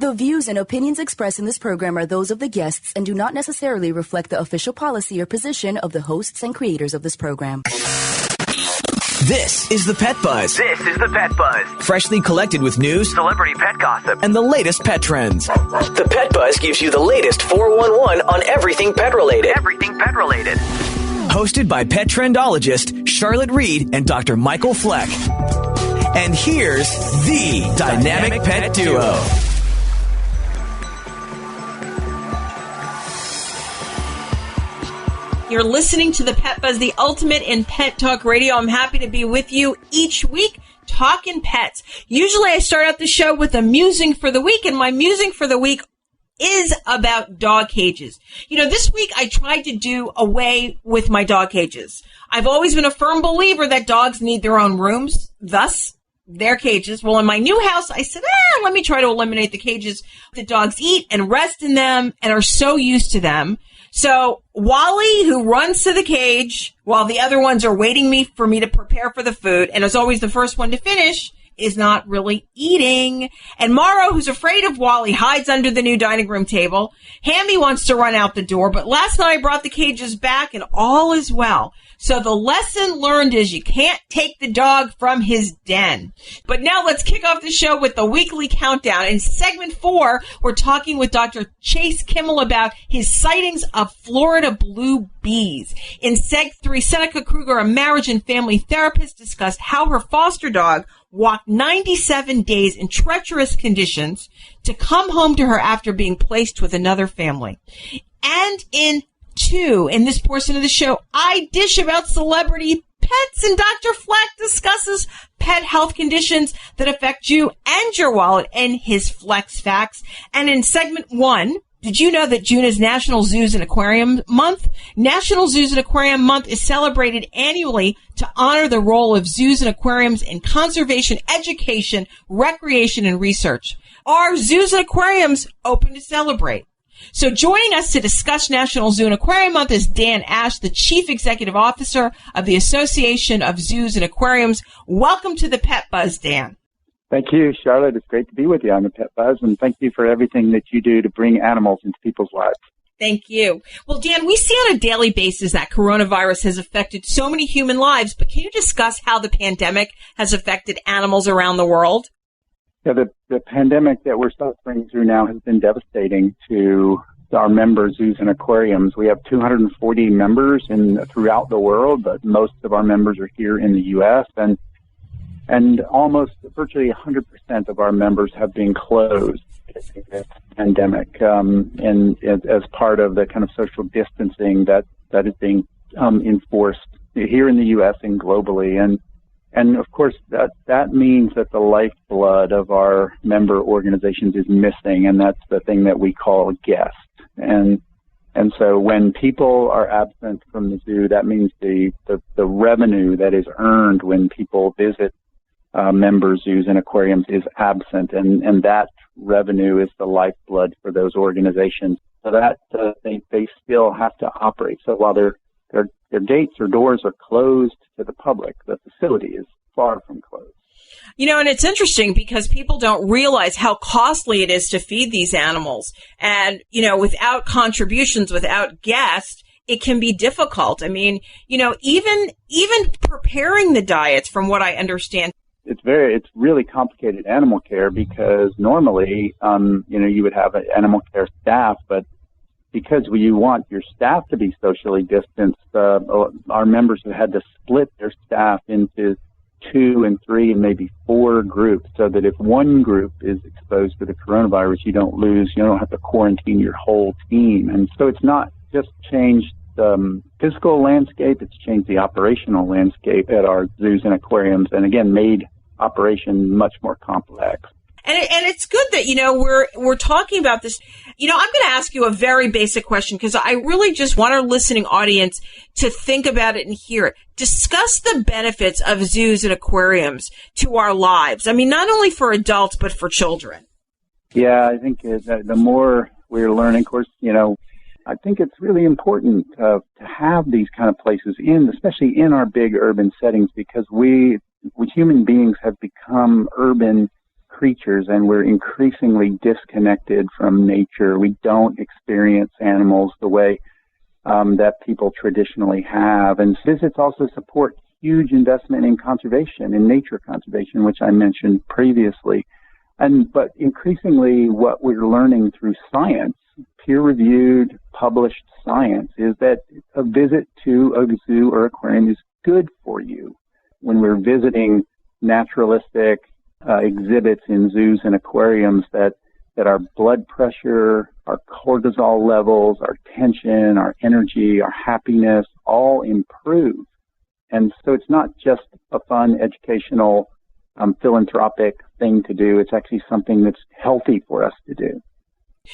The views and opinions expressed in this program are those of the guests and do not necessarily reflect the official policy or position of the hosts and creators of this program. This is the Pet Buzz. This is the Pet Buzz. Freshly collected with news, celebrity pet gossip, and the latest pet trends. The Pet Buzz gives you the latest 411 on everything pet related. Everything pet related. Hosted by pet trendologist Charlotte Reed and Dr. Michael Fleck. And here's the Dynamic Pet Duo. You're listening to the Pet Buzz, the ultimate in pet talk radio. I'm happy to be with you each week talking pets. Usually I start out the show with a musing for the week, and my musing for the week is about dog cages. You know, this week I tried to do away with my dog cages. I've always been a firm believer that dogs need their own rooms, thus their cages. Well, in my new house, I said, let me try to eliminate the cages. The dogs eat and rest in them and are so used to them. So Wally, who runs to the cage while the other ones are waiting for me to prepare for the food, and is always the first one to finish, is not really eating. And Morrow, who's afraid of Wally, hides under the new dining room table. Hammy wants to run out the door, but last night I brought the cages back and all is well. So the lesson learned is you can't take the dog from his den. But now let's kick off the show with the weekly countdown. In segment 4, we're talking with Dr. Chase Kimmel about his sightings of Florida blue bees. In seg 3, Seneca Kruger, a marriage and family therapist, discussed how her foster dog walked 97 days in treacherous conditions to come home to her after being placed with another family. And in this portion of the show, I dish about celebrity pets, and Dr. Fleck discusses pet health conditions that affect you and your wallet in his Flex Facts. And in segment 1, did you know that June is National Zoos and Aquarium Month? National Zoos and Aquarium Month is celebrated annually to honor the role of zoos and aquariums in conservation, education, recreation, and research. Are zoos and aquariums open to celebrate? So joining us to discuss National Zoo and Aquarium Month is Dan Ash, the Chief Executive Officer of the Association of Zoos and Aquariums. Welcome to the Pet Buzz, Dan. Thank you, Charlotte. It's great to be with you on the Pet Buzz, and thank you for everything that you do to bring animals into people's lives. Thank you. Well, Dan, we see on a daily basis that coronavirus has affected so many human lives, but can you discuss how the pandemic has affected animals around the world? Yeah, the pandemic that we're suffering through now has been devastating to our members, zoos and aquariums. We have 240 members throughout the world, but most of our members are here in the U.S., and almost virtually 100% of our members have been closed during this pandemic, and as part of the kind of social distancing that is being enforced here in the U.S. and globally. And of course, that means that the lifeblood of our member organizations is missing, and that's the thing that we call guests. And so when people are absent from the zoo, that means the revenue that is earned when people visit member zoos and aquariums is absent, and that revenue is the lifeblood for those organizations. So that they still have to operate. So while their gates or doors are closed to the public, the facility is far from closed. You know, and it's interesting because people don't realize how costly it is to feed these animals. And, you know, without contributions, without guests, it can be difficult. I mean, you know, even preparing the diets, from what I understand. It's really complicated animal care because normally, you would have an animal care staff, but because you want your staff to be socially distanced, our members have had to split their staff into 2 and 3 and maybe 4 groups, so that if one group is exposed to the coronavirus, you don't have to quarantine your whole team. And so it's not just changed the physical landscape, it's changed the operational landscape at our zoos and aquariums, and again, made operation much more complex. And it's good that, you know, we're talking about this. You know, I'm going to ask you a very basic question because I really just want our listening audience to think about it and hear it. Discuss the benefits of zoos and aquariums to our lives. I mean, not only for adults, but for children. Yeah, I think the more we're learning, of course, you know, I think it's really important to have these kind of places especially in our big urban settings, because we human beings have become urban creatures, and we're increasingly disconnected from nature. We don't experience animals the way that people traditionally have. And visits also support huge investment in conservation, in nature conservation, which I mentioned previously. But increasingly what we're learning through science, peer-reviewed, published science, is that a visit to a zoo or aquarium is good for you. When we're visiting naturalistic exhibits in zoos and aquariums, that our blood pressure, our cortisol levels, our tension, our energy, our happiness all improve. And so it's not just a fun, educational, philanthropic thing to do. It's actually something that's healthy for us to do.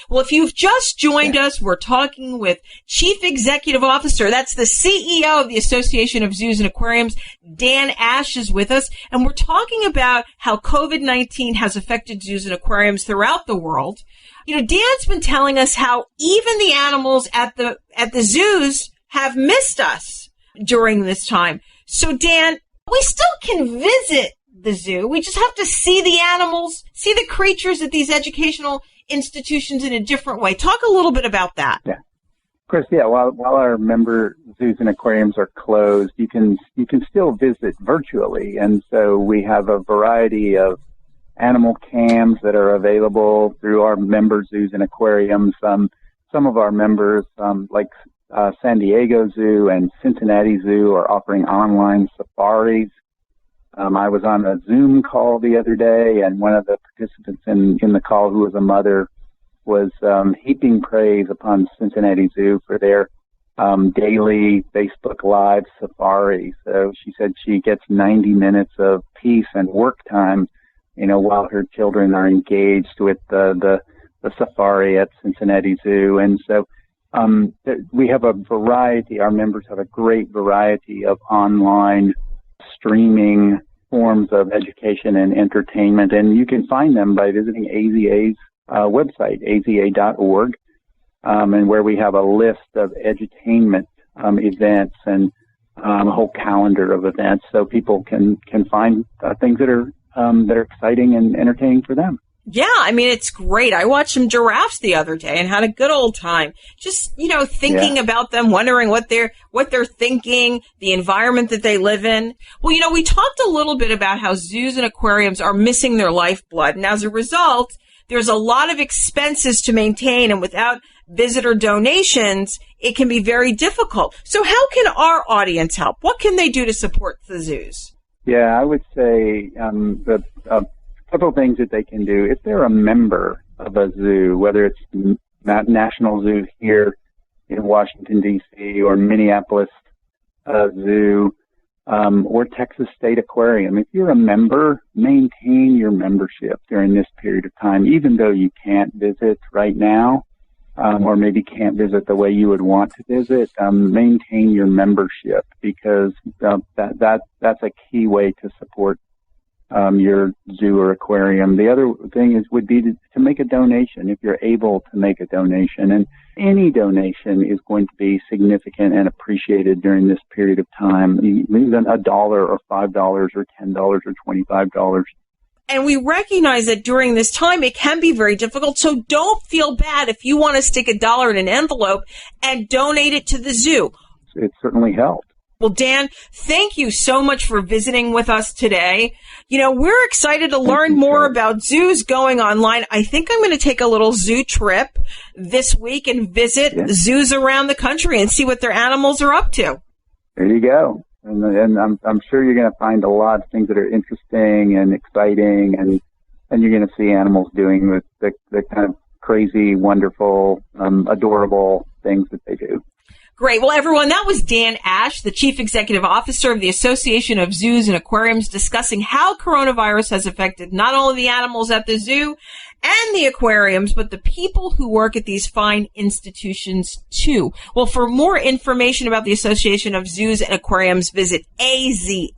Well, if you've just joined us, we're talking with Chief Executive Officer, that's the CEO of the Association of Zoos and Aquariums, Dan Ash is with us, and we're talking about how COVID-19 has affected zoos and aquariums throughout the world. You know, Dan's been telling us how even the animals at the zoos have missed us during this time. So, Dan, we still can visit the zoo. We just have to see the animals, see the creatures at these educational institutions in a different way. Talk a little bit about that. Yeah. Of course, yeah. While our member zoos and aquariums are closed, you can still visit virtually. And so we have a variety of animal cams that are available through our member zoos and aquariums. Some of our members, like San Diego Zoo and Cincinnati Zoo, are offering online safaris. I was on a Zoom call the other day, and one of the participants in the call, who was a mother, was heaping praise upon Cincinnati Zoo for their daily Facebook Live safari. So she said she gets 90 minutes of peace and work time, while her children are engaged with the safari at Cincinnati Zoo. And so we have a variety, our members have a great variety of online streaming forms of education and entertainment, and you can find them by visiting AZA's website, aza.org, and where we have a list of edutainment events and a whole calendar of events, so people can find things that are exciting and entertaining for them. Yeah, I mean, it's great. I watched some giraffes the other day and had a good old time. Just, thinking about them, wondering what they're thinking, the environment that they live in. Well, we talked a little bit about how zoos and aquariums are missing their lifeblood. And as a result, there's a lot of expenses to maintain. And without visitor donations, it can be very difficult. So how can our audience help? What can they do to support the zoos? Yeah, I would say several things that they can do. If they're a member of a zoo, whether it's National Zoo here in Washington, D.C., or Minneapolis Zoo, or Texas State Aquarium, if you're a member, maintain your membership during this period of time, even though you can't visit right now, or maybe can't visit the way you would want to visit. Maintain your membership, because that's a key way to support your zoo or aquarium. The other thing would be to make a donation if you're able to make a donation. And any donation is going to be significant and appreciated during this period of time. Even $1 or $5 or $10 or $25. And we recognize that during this time, it can be very difficult. So don't feel bad if you want to stick $1 in an envelope and donate it to the zoo. It certainly helps. Well, Dan, thank you so much for visiting with us today. We're excited to learn more about zoos going online. I think I'm going to take a little zoo trip this week and visit zoos around the country and see what their animals are up to. There you go. And I'm sure you're going to find a lot of things that are interesting and exciting, and you're going to see animals doing the kind of crazy, wonderful, adorable things that they do. Great. Well, everyone, that was Dan Ash, the Chief Executive Officer of the Association of Zoos and Aquariums, discussing how coronavirus has affected not only the animals at the zoo and the aquariums, but the people who work at these fine institutions too. Well, for more information about the Association of Zoos and Aquariums, visit aza.org.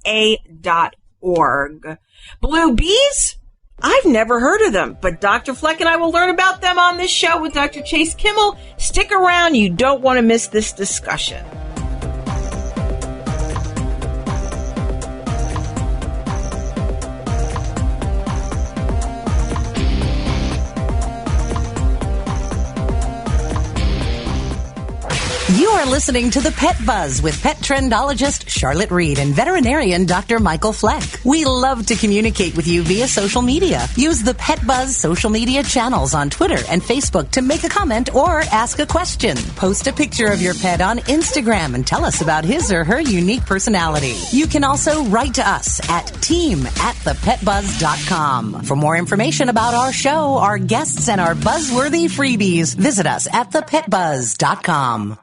Blue bees? I've never heard of them, but Dr. Fleck and I will learn about them on this show with Dr. Chase Kimmel. Stick around. You don't want to miss this discussion. You are listening to The Pet Buzz with pet trendologist Charlotte Reed and veterinarian Dr. Michael Fleck. We love to communicate with you via social media. Use the Pet Buzz social media channels on Twitter and Facebook to make a comment or ask a question. Post a picture of your pet on Instagram and tell us about his or her unique personality. You can also write to us at team@thepetbuzz.com. For more information about our show, our guests, and our buzzworthy freebies, visit us at thepetbuzz.com.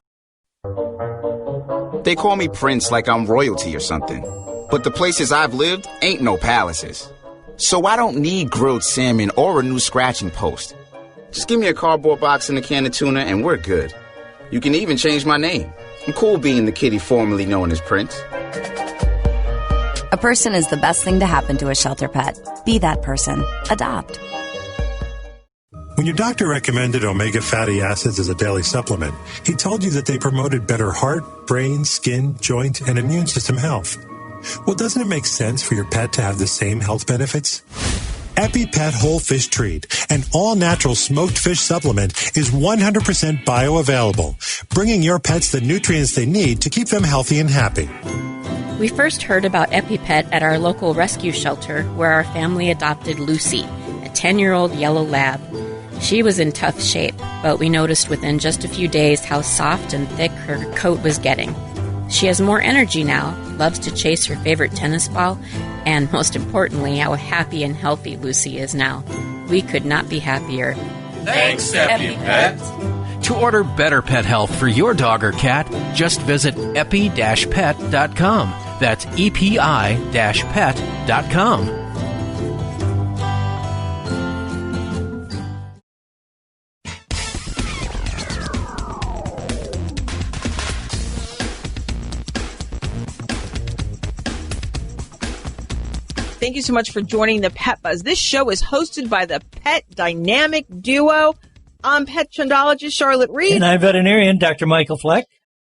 They call me Prince like I'm royalty or something. But the places I've lived ain't no palaces. So I don't need grilled salmon or a new scratching post. Just give me a cardboard box and a can of tuna and we're good. You can even change my name. I'm cool being the kitty formerly known as Prince. A person is the best thing to happen to a shelter pet. Be that person. Adopt. When your doctor recommended omega fatty acids as a daily supplement, he told you that they promoted better heart, brain, skin, joint, and immune system health. Well, doesn't it make sense for your pet to have the same health benefits? EpiPet Whole Fish Treat, an all-natural smoked fish supplement, is 100% bioavailable, bringing your pets the nutrients they need to keep them healthy and happy. We first heard about EpiPet at our local rescue shelter where our family adopted Lucy, a 10-year-old yellow lab. She was in tough shape, but we noticed within just a few days how soft and thick her coat was getting. She has more energy now, loves to chase her favorite tennis ball, and most importantly, how happy and healthy Lucy is now. We could not be happier. Thanks, EpiPet. To order better pet health for your dog or cat, just visit epi-pet.com. That's epi-pet.com. Thank you so much for joining the Pet Buzz. This show is hosted by the Pet Dynamic Duo. I'm pet trendologist Charlotte Reed. And I'm veterinarian Dr. Michael Fleck.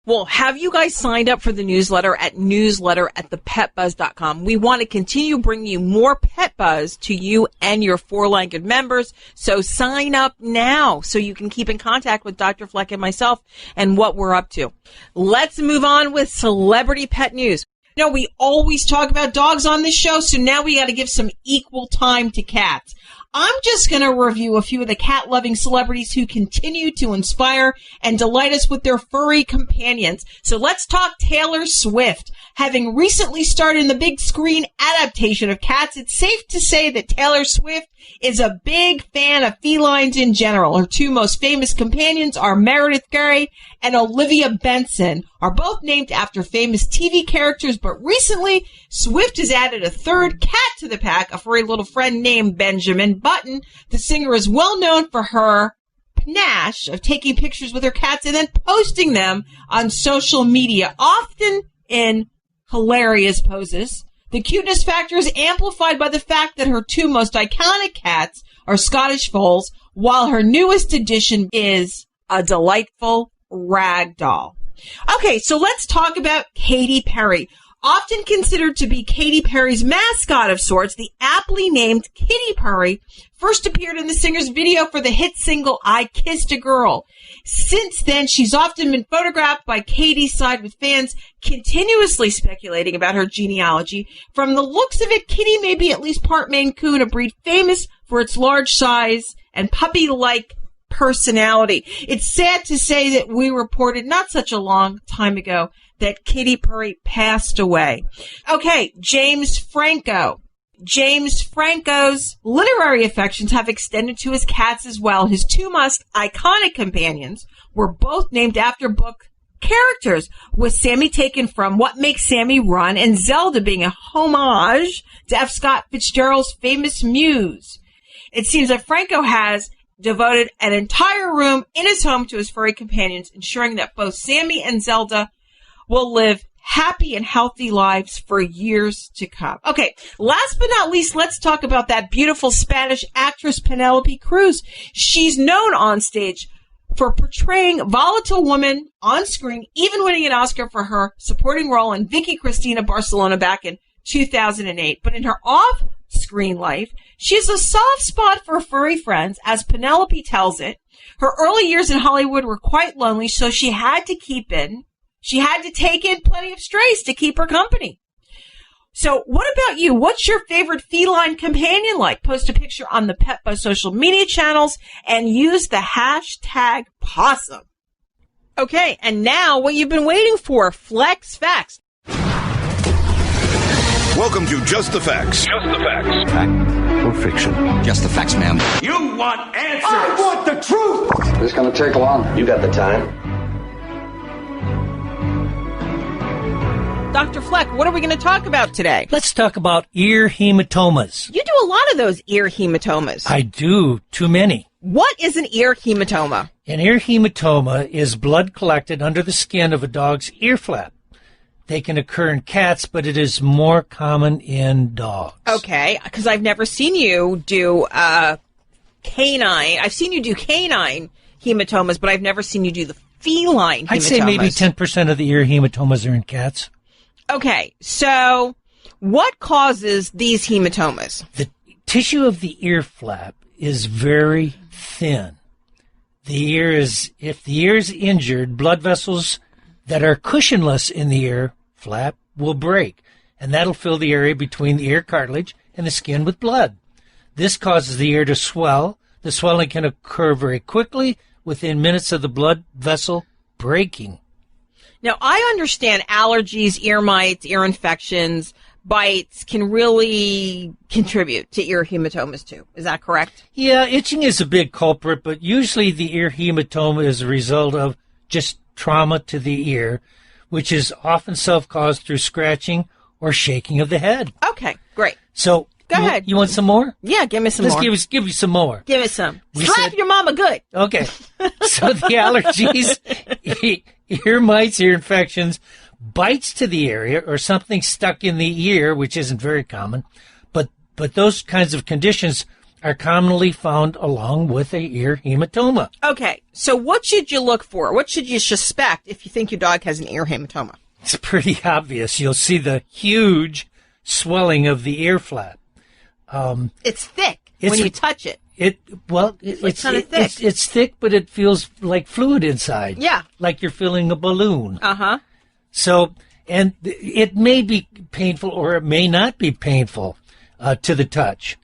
Well, have you guys signed up for the newsletter at newsletter@thepetbuzz.com? We want to continue bringing you more Pet Buzz to you and your four-legged members. So sign up now so you can keep in contact with Dr. Fleck and myself and what we're up to. Let's move on with celebrity pet news. You know, we always talk about dogs on this show, so now we got to give some equal time to cats. I'm just going to review a few of the cat-loving celebrities who continue to inspire and delight us with their furry companions. So let's talk Taylor Swift. Having recently starred in the big screen adaptation of Cats, it's safe to say that Taylor Swift is a big fan of felines in general. Her two most famous companions are Meredith Grey and Olivia Benson, are both named after famous TV characters, but recently Swift has added a third cat to the pack, a furry little friend named Benjamin Button. The singer is well known for her panache of taking pictures with her cats and then posting them on social media, often in hilarious poses. The cuteness factor is amplified by the fact that her two most iconic cats are Scottish foals, while her newest addition is a delightful rag doll. Okay, so let's talk about Katy Perry. Often considered to be Katy Perry's mascot of sorts, the aptly named Kitty Perry first appeared in the singer's video for the hit single I Kissed a Girl. Since then, she's often been photographed by Katy's side with fans continuously speculating about her genealogy. From the looks of it, Kitty may be at least part Maine Coon, a breed famous for its large size and puppy-like personality. It's sad to say that we reported not such a long time ago that Katy Perry passed away. Okay, James Franco. James Franco's literary affections have extended to his cats as well. His two most iconic companions were both named after book characters, with Sammy taken from What Makes Sammy Run and Zelda being a homage to F. Scott Fitzgerald's famous muse. It seems that Franco has devoted an entire room in his home to his furry companions, ensuring that both Sammy and Zelda will live happy and healthy lives for years to come. Okay, last but not least, let's talk about that beautiful Spanish actress Penelope Cruz. She's known on stage for portraying volatile women on screen, even winning an Oscar for her supporting role in Vicky Cristina Barcelona back in 2008. But in her off screen life. She has a soft spot for furry friends, as Penelope tells it. Her early years in Hollywood were quite lonely, so she had to take in plenty of strays to keep her company. So what about you? What's your favorite feline companion like? Post a picture on the PetBuzz social media channels and use the hashtag possum. Okay, and now what you've been waiting for, Flex Facts. Welcome to Just the Facts. Just the Facts. Fact or fiction? Just the facts, ma'am. You want answers! I want the truth! This is going to take long. You got the time? Dr. Fleck, what are we going to talk about today? Let's talk about ear hematomas. You do a lot of those ear hematomas. I do. Too many. What is an ear hematoma? An ear hematoma is blood collected under the skin of a dog's ear flap. They can occur in cats, but it is more common in dogs. Okay, because I've never seen you do canine. I've seen you do canine hematomas, but I've never seen you do the feline hematomas. I'd say maybe 10% of the ear hematomas are in cats. Okay, so what causes these hematomas? The tissue of the ear flap is very thin. If the ear is injured, blood vessels that are cushionless in the ear flap will break, and that'll fill the area between the ear cartilage and the skin with blood. This causes the ear to swell. The swelling can occur very quickly within minutes of the blood vessel breaking. Now, I understand allergies, ear mites, ear infections, bites can really contribute to ear hematomas too. Is that correct? Yeah, itching is a big culprit, but usually the ear hematoma is a result of just trauma to the ear, which is often self-caused through scratching or shaking of the head. Okay, great. So, go ahead. You want some more? Yeah, give me some more. Let's give you some more. Give me some. Slap your mama good. Okay. So the allergies, ear mites, ear infections, bites to the area, or something stuck in the ear, which isn't very common, but those kinds of conditions are commonly found along with a ear hematoma. Okay, so what should you look for? What should you suspect if you think your dog has an ear hematoma? It's pretty obvious. You'll see the huge swelling of the ear flap. It's thick when you touch it. It's kind of thick. It's thick, but it feels like fluid inside. Yeah. Like you're feeling a balloon. Uh-huh. So, and it may be painful or it may not be painful to the touch.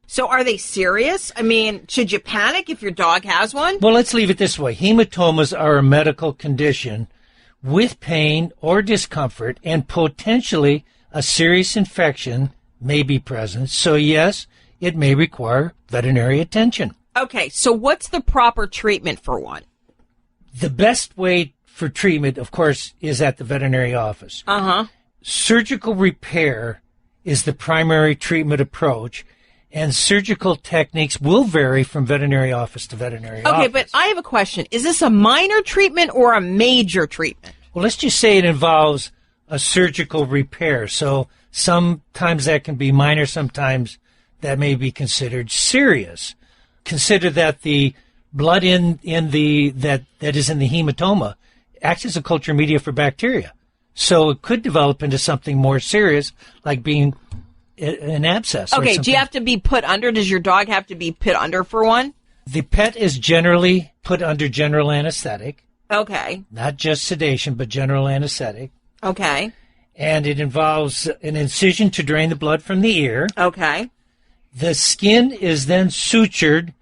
So are they serious? I mean, should you panic if your dog has one? Well, let's leave it this way. Hematomas are a medical condition with pain or discomfort, and potentially a serious infection may be present. So, yes, it may require veterinary attention. Okay, so what's the proper treatment for one? The best way for treatment, of course, is at the veterinary office. Uh-huh. Surgical repair is the primary treatment approach, and surgical techniques will vary from veterinary office to veterinary office. Okay, but I have a question. Is this a minor treatment or a major treatment? Well, let's just say it involves a surgical repair. So sometimes that can be minor, sometimes that may be considered serious. Consider that the blood that is in the hematoma acts as a culture media for bacteria. So it could develop into something more serious, like being an abscess. Okay, do you have to be put under? Does your dog have to be put under for one? The pet is generally put under general anesthetic. Okay. Not just sedation, but general anesthetic. Okay. And it involves an incision to drain the blood from the ear. Okay. The skin is then sutured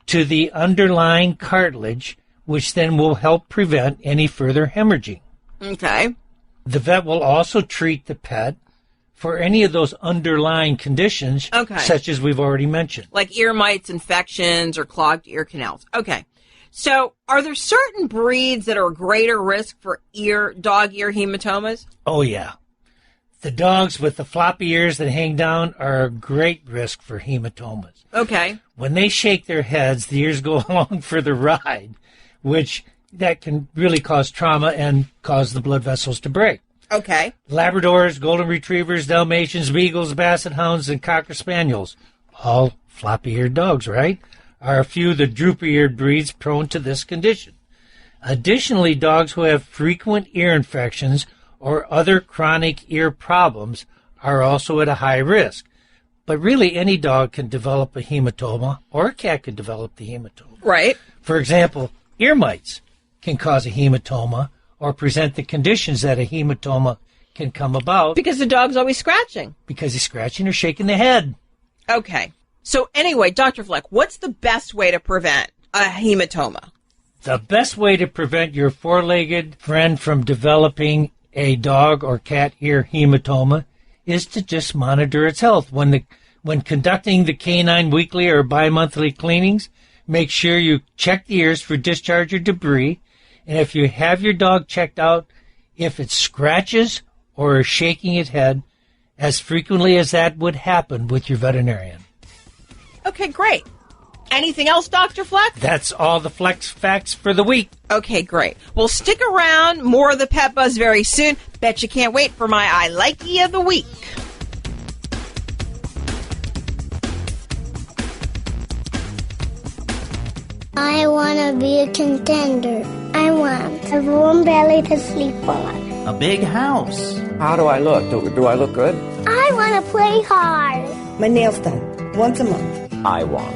to the underlying cartilage, which then will help prevent any further hemorrhaging. Okay. The vet will also treat the pet for any of those underlying conditions, such as we've already mentioned. Like ear mites, infections, or clogged ear canals. Okay. So are there certain breeds that are a greater risk for dog ear hematomas? Oh, yeah. The dogs with the floppy ears that hang down are a great risk for hematomas. Okay. When they shake their heads, the ears go along for the ride, which that can really cause trauma and cause the blood vessels to break. Okay. Labradors, golden retrievers, Dalmatians, beagles, basset hounds, and cocker spaniels, all floppy-eared dogs, right, are a few of the droopy-eared breeds prone to this condition. Additionally, dogs who have frequent ear infections or other chronic ear problems are also at a high risk. But really, any dog can develop a hematoma, or a cat can develop the hematoma. Right. For example, ear mites can cause a hematoma or present the conditions that a hematoma can come about. Because the dog's always scratching. Because he's scratching or shaking the head. Okay. So anyway, Dr. Fleck, what's the best way to prevent a hematoma? The best way to prevent your four-legged friend from developing a dog or cat ear hematoma is to just monitor its health. When conducting the canine weekly or bi-monthly cleanings, make sure you check the ears for discharge or debris. And if you have your dog checked out, if it scratches or is shaking its head, as frequently as that would happen with your veterinarian. Okay, great. Anything else, Dr. Fleck? That's all the Flex facts for the week. Okay, great. Well, stick around. More of the Pet Buzz very soon. Bet you can't wait for my I Likey of the week. I want to be a contender. I want a warm belly to sleep on. A big house. How do I look? Do I look good? I want to play hard. My nails done once a month. I want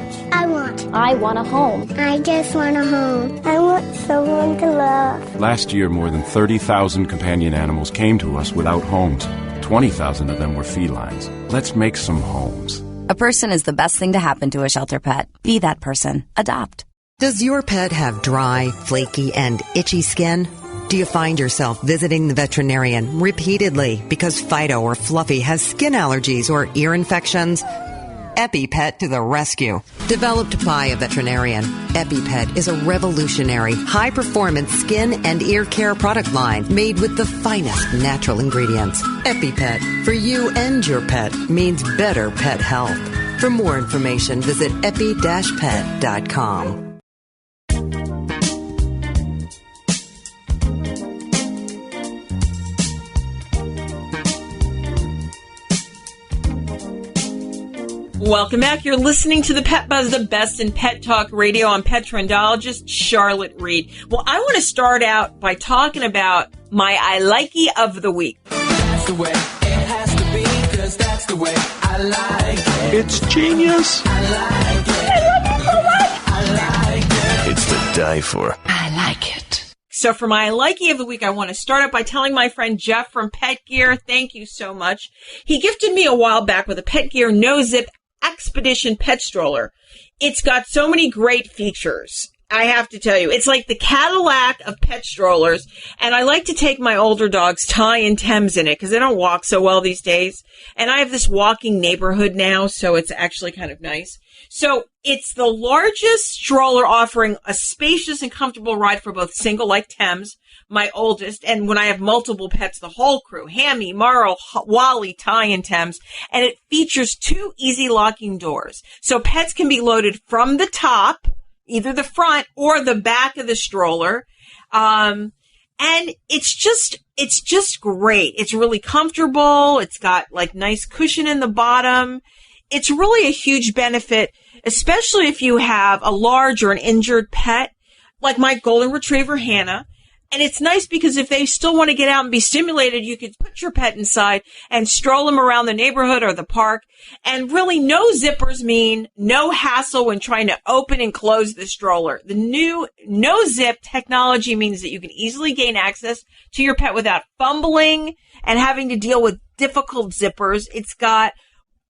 a home. I just want a home. I want someone to love. Last year, more than 30,000 companion animals came to us without homes. 20,000 of them were felines. Let's make some homes. A person is the best thing to happen to a shelter pet. Be that person. Adopt. Does your pet have dry, flaky, and itchy skin? Do you find yourself visiting the veterinarian repeatedly because Fido or Fluffy has skin allergies or ear infections? EpiPet to the rescue. Developed by a veterinarian, EpiPet is a revolutionary, high-performance skin and ear care product line made with the finest natural ingredients. EpiPet, for you and your pet, means better pet health. For more information, visit epi-pet.com. Welcome back. You're listening to the Pet Buzz, the best in pet talk radio. I'm pet trendologist Charlotte Reed. Well, I want to start out by talking about my I Likey of the week. That's the way it has to be, 'cause that's the way I like it. It's genius. I like it. I love it so much. I like it. It's to die for. I like it. So for my Likey of the week, I want to start out by telling my friend Jeff from Pet Gear, thank you so much. He gifted me a while back with a Pet Gear no-zip Expedition pet stroller. It's got so many great features. I have to tell you, it's like the Cadillac of pet strollers. And I like to take my older dogs, Ty and Thames, in it because they don't walk so well these days. And I have this walking neighborhood now, so it's actually kind of nice. So it's the largest stroller offering a spacious and comfortable ride for both single, like Thames, my oldest, and when I have multiple pets, the whole crew, Hammy, Marl, Wally, Ty, and Thames. And it features 2 easy locking doors. So pets can be loaded from the top, either the front or the back of the stroller. And it's just great. It's really comfortable. It's got like nice cushion in the bottom. It's really a huge benefit, especially if you have a large or an injured pet, like my golden retriever, Hannah. And it's nice because if they still want to get out and be stimulated, you could put your pet inside and stroll them around the neighborhood or the park. And really, no zippers mean no hassle when trying to open and close the stroller. The new no-zip technology means that you can easily gain access to your pet without fumbling and having to deal with difficult zippers. It's got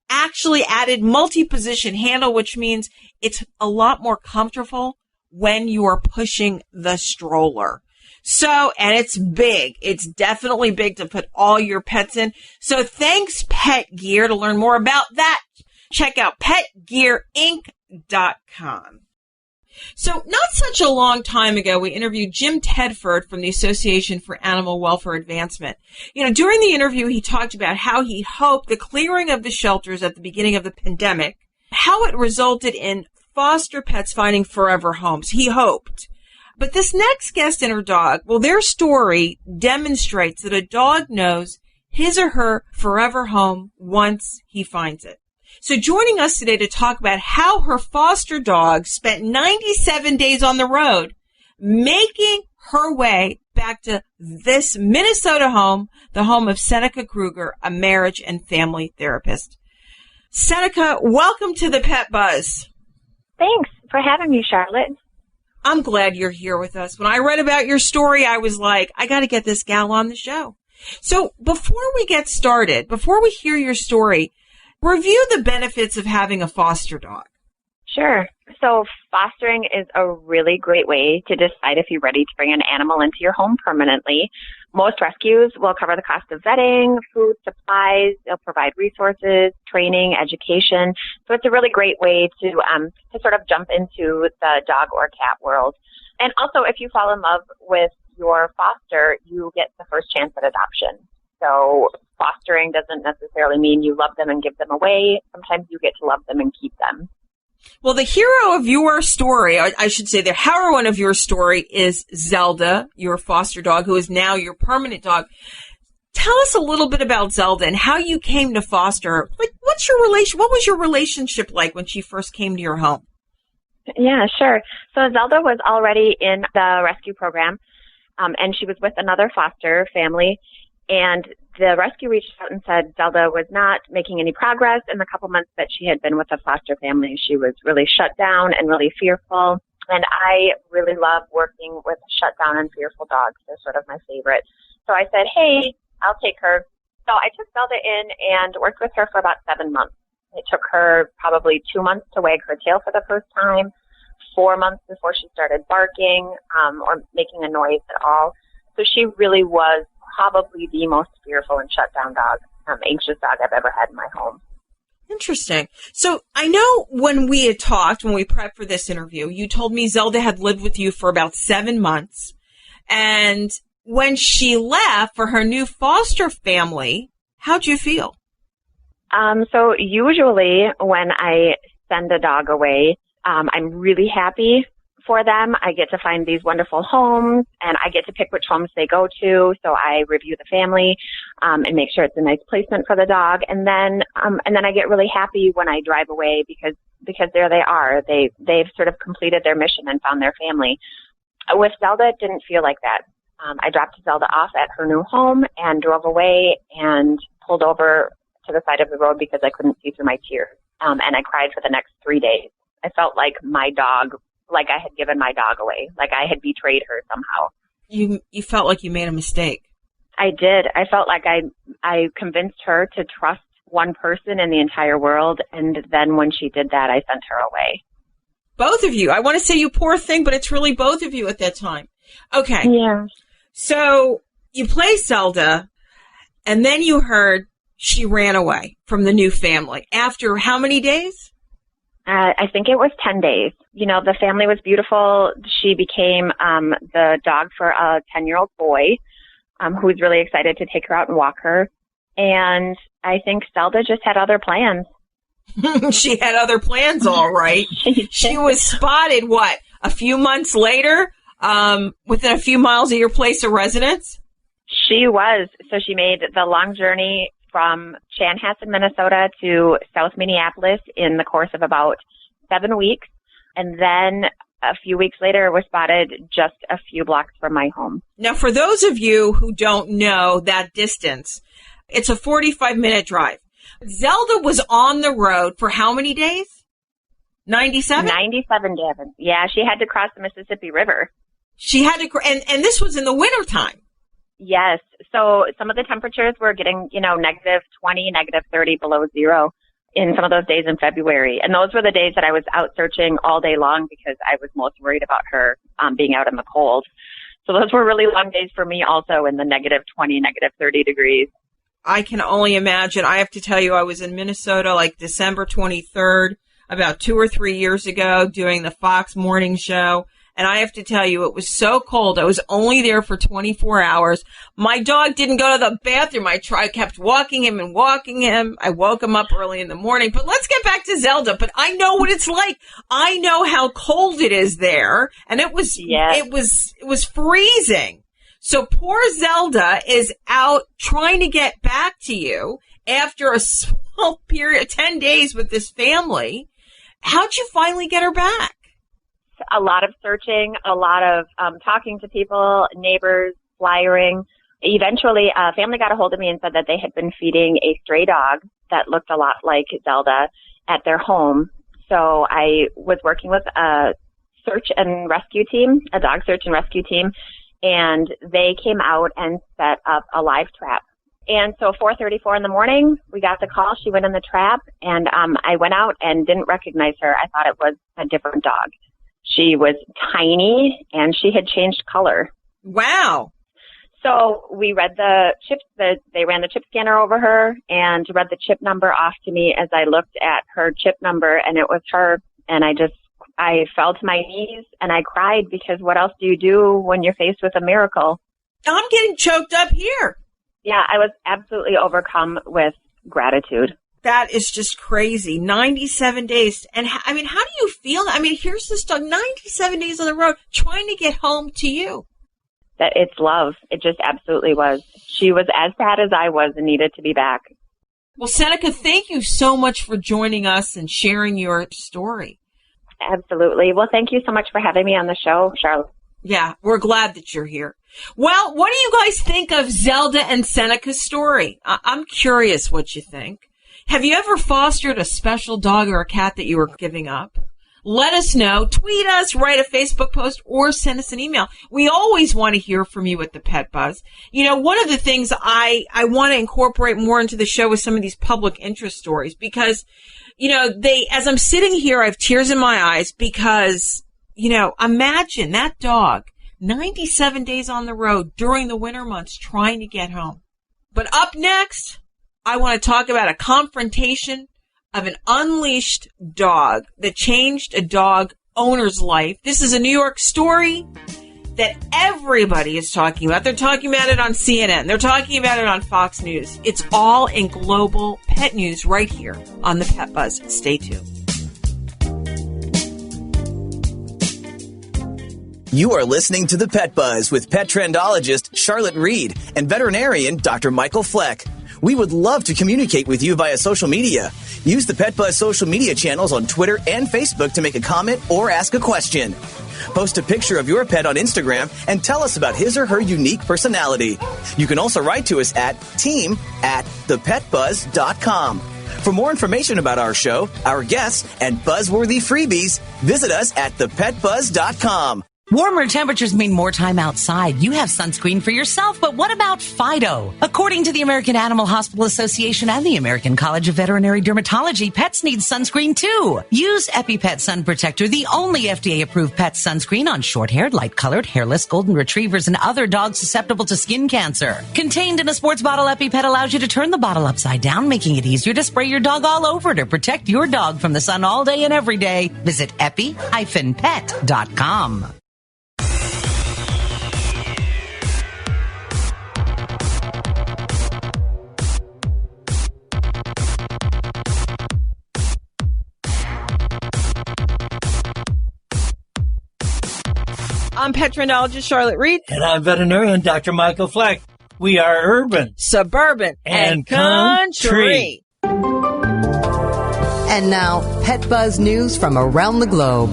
actually added multi-position handle, which means it's a lot more comfortable when you are pushing the stroller. So, and it's big. It's definitely big to put all your pets in. So thanks, Pet Gear. To learn more about that, check out petgearinc.com. So not such a long time ago, we interviewed Jim Tedford from the Association for Animal Welfare Advancement. You know, during the interview, he talked about how he hoped the clearing of the shelters at the beginning of the pandemic, how it resulted in foster pets finding forever homes. He hoped. But this next guest and her dog, well, their story demonstrates that a dog knows his or her forever home once he finds it. So joining us today to talk about how her foster dog spent 97 days on the road, making her way back to this Minnesota home, the home of Seneca Kruger, a marriage and family therapist. Seneca, welcome to the Pet Buzz. Thanks for having me, Charlotte. I'm glad you're here with us. When I read about your story, I was like, I got to get this gal on the show. So before we get started, before we hear your story, review the benefits of having a foster dog. Sure. So fostering is a really great way to decide if you're ready to bring an animal into your home permanently. Most rescues will cover the cost of vetting, food, supplies. They'll provide resources, training, education. So it's a really great way to sort of jump into the dog or cat world. And also, if you fall in love with your foster, you get the first chance at adoption. So fostering doesn't necessarily mean you love them and give them away. Sometimes you get to love them and keep them. Well, the hero of your story, I should say the heroine of your story is Zelda, your foster dog, who is now your permanent dog. Tell us a little bit about Zelda and how you came to foster her. Like, what was your relationship like when she first came to your home? Yeah, sure. So Zelda was already in the rescue program, and she was with another foster family. And the rescue reached out and said Zelda was not making any progress in the couple months that she had been with the foster family. She was really shut down and really fearful. And I really love working with shut down and fearful dogs. They're sort of my favorite. So I said, hey, I'll take her. So I took Zelda in and worked with her for about 7 months. It took her probably 2 months to wag her tail for the first time, 4 months before she started barking or making a noise at all. So she really was probably the most fearful and shut down dog, anxious dog I've ever had in my home. Interesting. So I know when we had talked, when we prepped for this interview, you told me Zelda had lived with you for about 7 months. And when she left for her new foster family, how'd you feel? So usually when I send a dog away, I'm really happy for them. I get to find these wonderful homes, and I get to pick which homes they go to. So I review the family and make sure it's a nice placement for the dog. And then I get really happy when I drive away because there they are. They've sort of completed their mission and found their family. With Zelda, it didn't feel like that. I dropped Zelda off at her new home and drove away and pulled over to the side of the road because I couldn't see through my tears. And I cried for the next 3 days. I felt like my dog, like I had given my dog away, like I had betrayed her somehow. You felt like you made a mistake. I did. I felt like I convinced her to trust one person in the entire world, and then when she did that, I sent her away. Both of you. I want to say you poor thing, but it's really both of you at that time. Okay. Yeah. So you placed Zelda, and then you heard she ran away from the new family. After how many days? I think it was 10 days. You know, the family was beautiful. She became the dog for a 10-year-old boy who was really excited to take her out and walk her. And I think Zelda just had other plans. She had other plans, all right. She was spotted, what, a few months later, within a few miles of your place of residence? She was. So she made the long journey from Chanhassen, Minnesota to South Minneapolis in the course of about 7 weeks. And then a few weeks later was spotted just a few blocks from my home. Now, for those of you who don't know that distance, it's a 45-minute drive. Zelda was on the road for how many days? 97? 97 days. Yeah, she had to cross the Mississippi River. She had to, and this was in the wintertime. Yes. So some of the temperatures were getting, negative 20, negative 30 below zero in some of those days in February. And those were the days that I was out searching all day long because I was most worried about her being out in the cold. So those were really long days for me also in the negative 20, negative 30 degrees. I can only imagine. I have to tell you, I was in Minnesota like December 23rd, about 2 or 3 years ago, doing the Fox morning show. And I have to tell you, it was so cold. I was only there for 24 hours. My dog didn't go to the bathroom. I kept walking him and walking him. I woke him up early in the morning. But let's get back to Zelda. But I know what it's like. I know how cold it is there. And it was freezing. So poor Zelda is out trying to get back to you after a small period, 10 days with this family. How'd you finally get her back? A lot of searching, a lot of talking to people, neighbors, flyering. Eventually, a family got a hold of me and said that they had been feeding a stray dog that looked a lot like Zelda at their home. So I was working with a search and rescue team, a dog search and rescue team, and they came out and set up a live trap. And so 4:34 in the morning, we got the call. She went in the trap, and I went out and didn't recognize her. I thought it was a different dog. She was tiny, and she had changed color. Wow. So we read the chips. They ran the chip scanner over her and read the chip number off to me as I looked at her chip number, and it was her. And I fell to my knees and I cried, because what else do you do when you're faced with a miracle? I'm getting choked up here. Yeah, I was absolutely overcome with gratitude. That is just crazy. 97 days. And I mean, how do you feel? I mean, here's this dog, 97 days on the road, trying to get home to you. That it's love. It just absolutely was. She was as sad as I was and needed to be back. Well, Seneca, thank you so much for joining us and sharing your story. Absolutely. Well, thank you so much for having me on the show, Charlotte. Yeah, we're glad that you're here. Well, what do you guys think of Zelda and Seneca's story? I'm curious what you think. Have you ever fostered a special dog or a cat that you were giving up? Let us know. Tweet us, write a Facebook post, or send us an email. We always want to hear from you at the Pet Buzz. You know, one of the things I want to incorporate more into the show is some of these public interest stories, because, you know, as I'm sitting here, I have tears in my eyes because, you know, imagine that dog, 97 days on the road during the winter months trying to get home. But up next, I want to talk about a confrontation of an unleashed dog that changed a dog owner's life. This is a New York story that everybody is talking about. They're talking about it on CNN. They're talking about it on Fox News. It's all in global pet news right here on the Pet Buzz. Stay tuned. You are listening to the Pet Buzz with pet trendologist Charlotte Reed and veterinarian Dr. Michael Fleck. We would love to communicate with you via social media. Use the Pet Buzz social media channels on Twitter and Facebook to make a comment or ask a question. Post a picture of your pet on Instagram and tell us about his or her unique personality. You can also write to us at team@thepetbuzz.com. For more information about our show, our guests, and buzzworthy freebies, visit us at thepetbuzz.com. Warmer temperatures mean more time outside. You have sunscreen for yourself, but what about Fido? According to the American Animal Hospital Association and the American College of Veterinary Dermatology, pets need sunscreen too. Use EpiPet Sun Protector, the only FDA-approved pet sunscreen on short-haired, light-colored, hairless golden retrievers and other dogs susceptible to skin cancer. Contained in a sports bottle, EpiPet allows you to turn the bottle upside down, making it easier to spray your dog all over to protect your dog from the sun all day and every day. Visit epi-pet.com. I'm pet trendologist Charlotte Reed. And I'm veterinarian Dr. Michael Fleck. We are urban, suburban, and country. And now, Pet Buzz news from around the globe.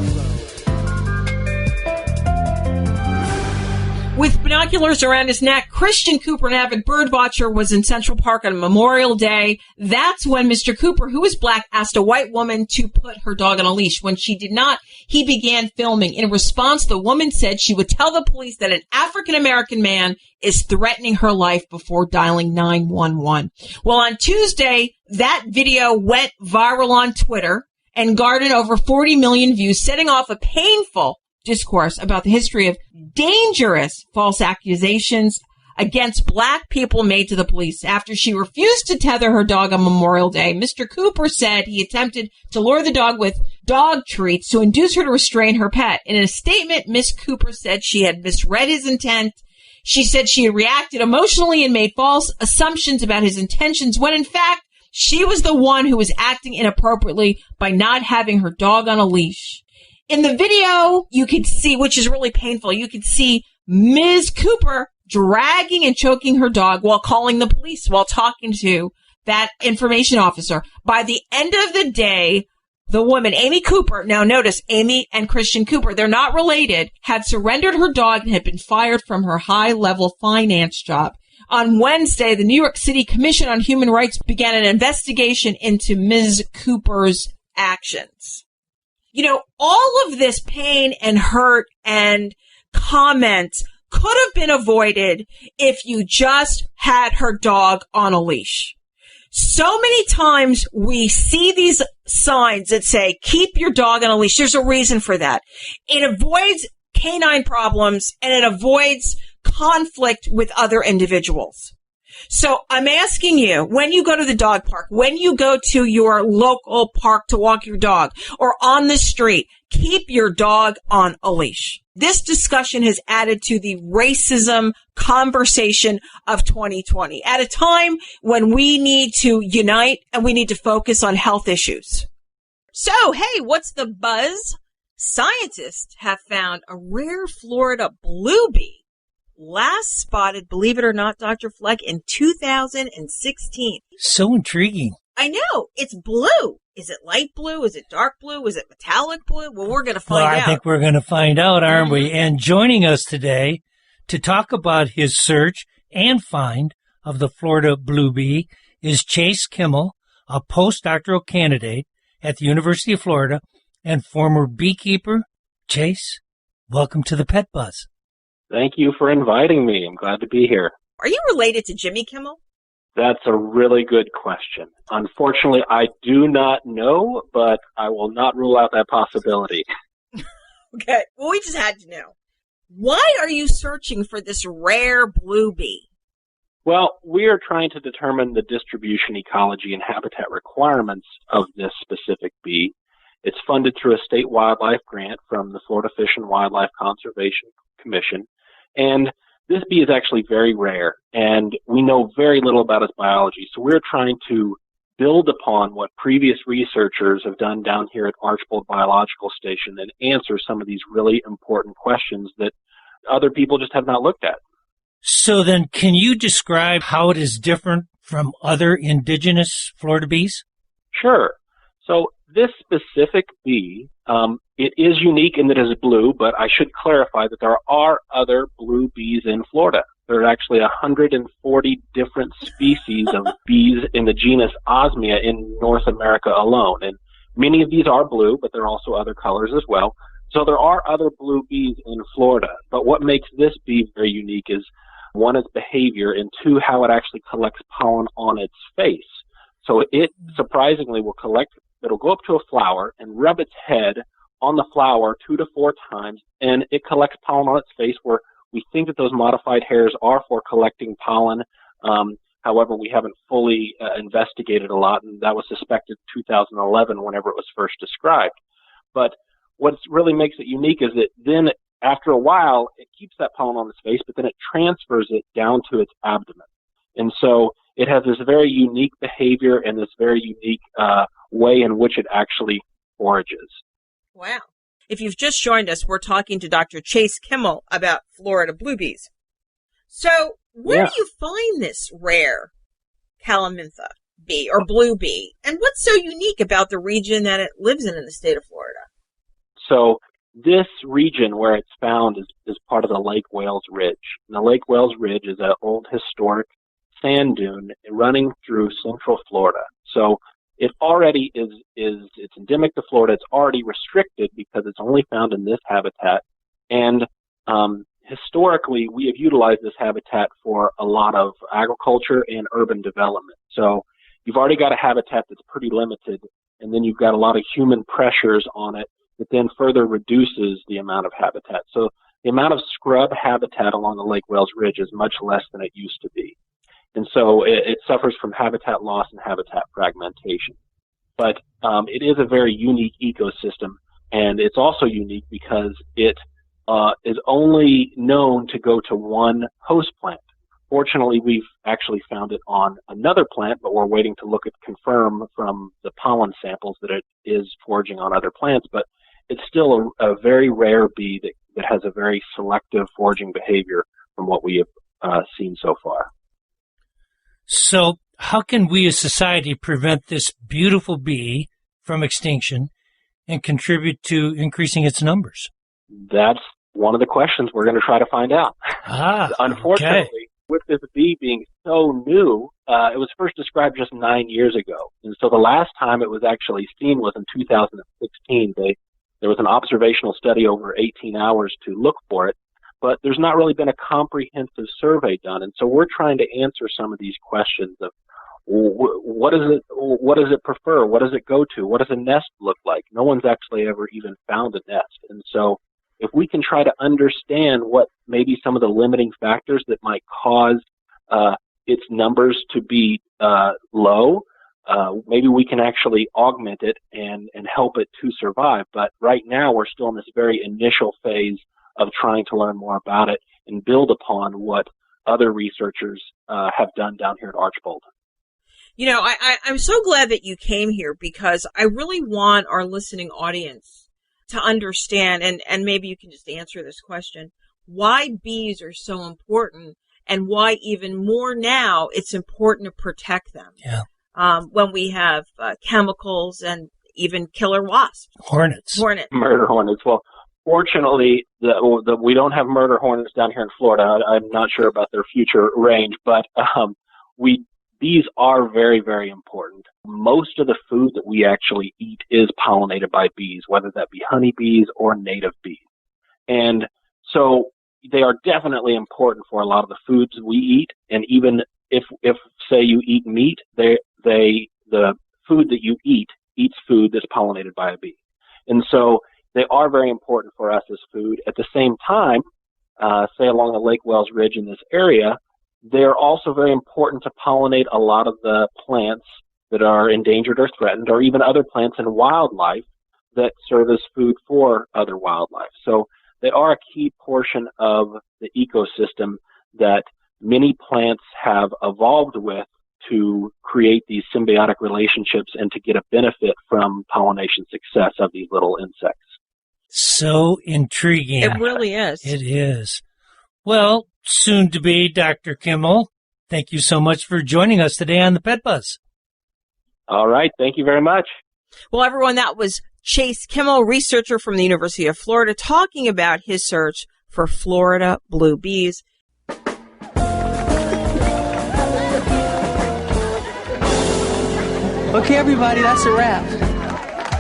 With binoculars around his neck, Christian Cooper, an avid bird watcher, was in Central Park on Memorial Day. That's when Mr. Cooper, who is black, asked a white woman to put her dog on a leash. When she did not, he began filming. In response, the woman said she would tell the police that an African-American man is threatening her life before dialing 911. Well, on Tuesday, that video went viral on Twitter and garnered over 40 million views, setting off a painful discourse about the history of dangerous false accusations against black people made to the police. After she refused to tether her dog on Memorial Day, Mr. Cooper said he attempted to lure the dog with dog treats to induce her to restrain her pet. In a statement, Miss Cooper said she had misread his intent. She said she had reacted emotionally and made false assumptions about his intentions when in fact she was the one who was acting inappropriately by not having her dog on a leash. In the video, you could see, which is really painful, you could see Ms. Cooper dragging and choking her dog while calling the police, while talking to that information officer. By the end of the day, the woman, Amy Cooper, now notice Amy and Christian Cooper, they're not related, had surrendered her dog and had been fired from her high-level finance job. On Wednesday, the New York City Commission on Human Rights began an investigation into Ms. Cooper's actions. You know, all of this pain and hurt and comments could have been avoided if you just had her dog on a leash. So many times we see these signs that say, keep your dog on a leash. There's a reason for that. It avoids canine problems and it avoids conflict with other individuals. So I'm asking you, when you go to the dog park, when you go to your local park to walk your dog or on the street, keep your dog on a leash. This discussion has added to the racism conversation of 2020 at a time when we need to unite and we need to focus on health issues. So, hey, what's the buzz? Scientists have found a rare Florida blue bee, last spotted, believe it or not, Dr. Fleck, in 2016. So intriguing. I know. It's blue. Is it light blue? Is it dark blue? Is it metallic blue? Well, we're going to find out. I think we're going to find out, aren't we? And joining us today to talk about his search and find of the Florida blue bee is Chase Kimmel, a postdoctoral candidate at the University of Florida and former beekeeper. Chase, welcome to the Pet Buzz. Thank you for inviting me. I'm glad to be here. Are you related to Jimmy Kimmel? That's a really good question. Unfortunately, I do not know, but I will not rule out that possibility. Okay. Well, we just had to know. Why are you searching for this rare blue bee? Well, we are trying to determine the distribution, ecology, and habitat requirements of this specific bee. It's funded through a state wildlife grant from the Florida Fish and Wildlife Conservation Commission. And this bee is actually very rare, and we know very little about its biology. So we're trying to build upon what previous researchers have done down here at Archbold Biological Station and answer some of these really important questions that other people just have not looked at. So then, can you describe how it is different from other indigenous Florida bees? Sure. So this specific bee, it is unique in that it is blue, but I should clarify that there are other blue bees in Florida. There are actually 140 different species of bees in the genus Osmia in North America alone. And many of these are blue, but there are also other colors as well. So there are other blue bees in Florida. But what makes this bee very unique is, one, its behavior, and two, how it actually collects pollen on its face. So it surprisingly will it'll go up to a flower and rub its head on the flower 2 to 4 times, and it collects pollen on its face, where we think that those modified hairs are for collecting pollen. However, we haven't fully investigated a lot, and that was suspected in 2011 whenever it was first described. But what really makes it unique is that then after a while, it keeps that pollen on its face, but then it transfers it down to its abdomen. And so it has this very unique behavior and this very unique way in which it actually forages. Wow. If you've just joined us, we're talking to Dr. Chase Kimmel about Florida blue bees. So where do you find this rare calamintha bee or blue bee? And what's so unique about the region that it lives in the state of Florida? So this region where it's found is part of the Lake Wales Ridge. And the Lake Wales Ridge is an old historic sand dune running through central Florida. So it already it's endemic to Florida. It's already restricted because it's only found in this habitat. And historically, we have utilized this habitat for a lot of agriculture and urban development. So you've already got a habitat that's pretty limited, and then you've got a lot of human pressures on it that then further reduces the amount of habitat. So the amount of scrub habitat along the Lake Wales Ridge is much less than it used to be. And so it suffers from habitat loss and habitat fragmentation. But it is a very unique ecosystem, and it's also unique because it is only known to go to one host plant. Fortunately, we've actually found it on another plant, but we're waiting to confirm from the pollen samples that it is foraging on other plants. But it's still a very rare bee that has a very selective foraging behavior from what we have seen so far. So how can we as society prevent this beautiful bee from extinction and contribute to increasing its numbers? That's one of the questions we're going to try to find out. Unfortunately, With this bee being so new, it was first described just 9 years ago. And so the last time it was actually seen was in 2016. There was an observational study over 18 hours to look for it, but there's not really been a comprehensive survey done. And so we're trying to answer some of these questions of what does it prefer? What does it go to? What does a nest look like? No one's actually ever even found a nest. And so if we can try to understand what maybe some of the limiting factors that might cause its numbers to be low, maybe we can actually augment it and help it to survive. But right now we're still in this very initial phase of trying to learn more about it and build upon what other researchers have done down here at Archbold. You know, I'm so glad that you came here, because I really want our listening audience to understand, and maybe you can just answer this question, why bees are so important and why even more now it's important to protect them. Yeah. When we have chemicals and even killer wasps. Hornets. Murder hornets. Well, fortunately, we don't have murder hornets down here in Florida. I'm not sure about their future range, but bees are very, very important. Most of the food that we actually eat is pollinated by bees, whether that be honeybees or native bees. And so they are definitely important for a lot of the foods we eat. And even if say you eat meat, the food that you eats food that's pollinated by a bee. And so they are very important for us as food. At the same time, say along the Lake Wales Ridge in this area, they're also very important to pollinate a lot of the plants that are endangered or threatened, or even other plants and wildlife that serve as food for other wildlife. So they are a key portion of the ecosystem that many plants have evolved with to create these symbiotic relationships and to get a benefit from pollination success of these little insects. So intriguing. It really is. It is. Well, soon to be Dr. Kimmel, thank you so much for joining us today on the Pet Buzz. All right. Thank you very much. Well, everyone, that was Chase Kimmel, researcher from the University of Florida, talking about his search for Florida blue bees. Okay, everybody, that's a wrap.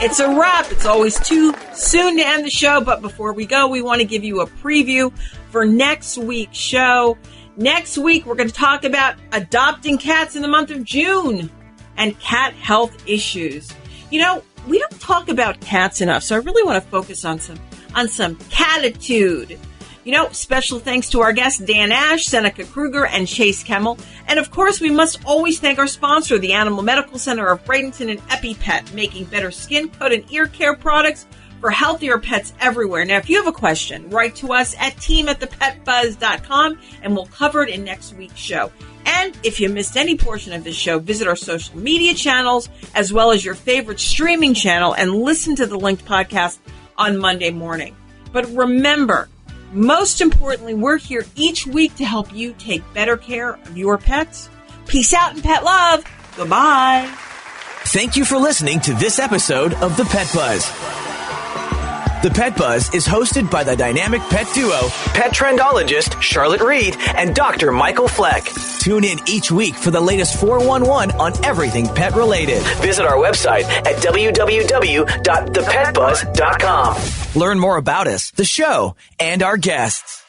It's a wrap. It's always too soon to end the show, but before we go, we want to give you a preview for next week's show. Next week, we're going to talk about adopting cats in the month of June and cat health issues. You know, we don't talk about cats enough, so I really want to focus on some catitude. You know, special thanks to our guests, Dan Ash, Seneca Kruger, and Chase Kimmel. And of course, we must always thank our sponsor, the Animal Medical Center of Bradenton and EpiPet, making better skin, coat, and ear care products for healthier pets everywhere. Now, if you have a question, write to us at team@thepetbuzz.com, and we'll cover it in next week's show. And if you missed any portion of this show, visit our social media channels, as well as your favorite streaming channel, and listen to the linked podcast on Monday morning. But remember, most importantly, we're here each week to help you take better care of your pets. Peace out and pet love. Goodbye. Thank you for listening to this episode of The Pet Buzz. The Pet Buzz is hosted by the dynamic pet duo, pet trendologist Charlotte Reed and Dr. Michael Fleck. Tune in each week for the latest 411 on everything pet related. Visit our website at www.thepetbuzz.com. Learn more about us, the show, and our guests.